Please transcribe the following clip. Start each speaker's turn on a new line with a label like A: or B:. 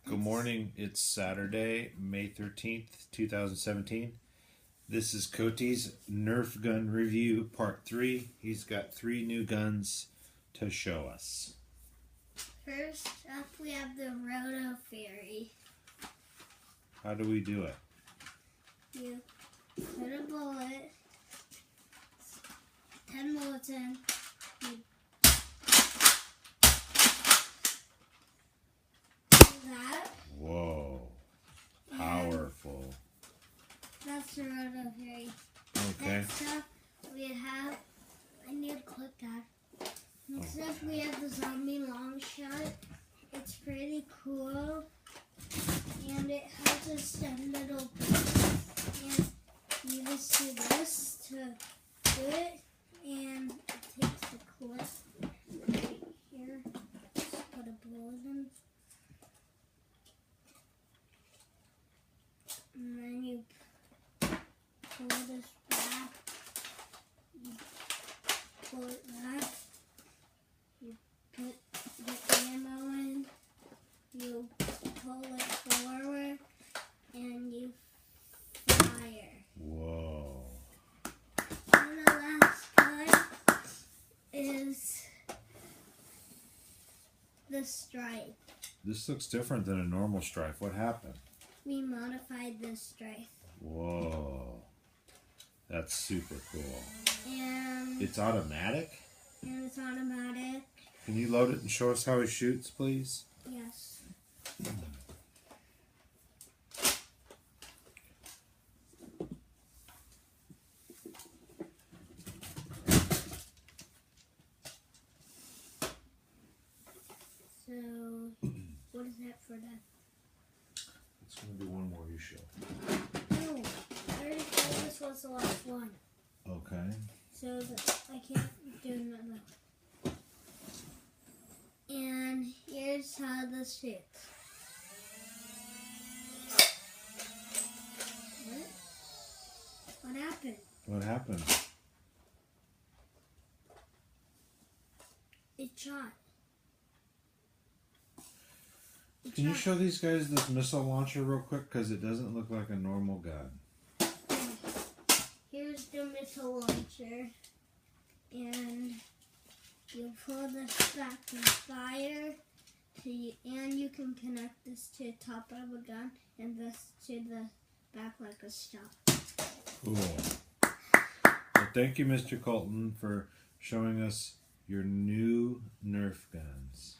A: Good morning. It's Saturday, May 13th, 2017. This is Coltie's Nerf gun review, part 3. He's got 3 new guns to show us.
B: First up, we have the Roto Fairy.
A: How do we do it?
B: You put a bullet, 10 bullets in, you do that.
A: Whoa. Powerful.
B: That's the Roto Fairy.
A: Okay.
B: Next up, we have, I need to click that. Next up, we have the Zombie Long Shot. It's pretty cool, and it has a stem little bit. And you just do this to do it, and it takes the clip right here. Just put a bullet in. And then you pull this back. You pull it back. You put the ammo in. You pull it forward, and you fire.
A: Whoa.
B: And the last gun is the Strife.
A: This looks different than a normal Strife. What happened?
B: We modified this Strife.
A: Whoa. That's super cool.
B: And
A: It's automatic?
B: it's automatic.
A: Can you load it and show us how he shoots, please?
B: Yes. So, what is that for that?
A: It's going to be one more you show.
B: No, I already told this was the last one.
A: Okay.
B: So I can't do another. And here's how this shoots. What happened?
A: What happened?
B: It shot.
A: Can you show these guys this missile launcher real quick? Because it doesn't look like a normal gun.
B: Here's the missile launcher. And you pull this back and fire. And you can connect this to the top of a gun and this to the back like a stock.
A: Cool. Well, thank you, Mr. Colton, for showing us your new Nerf guns.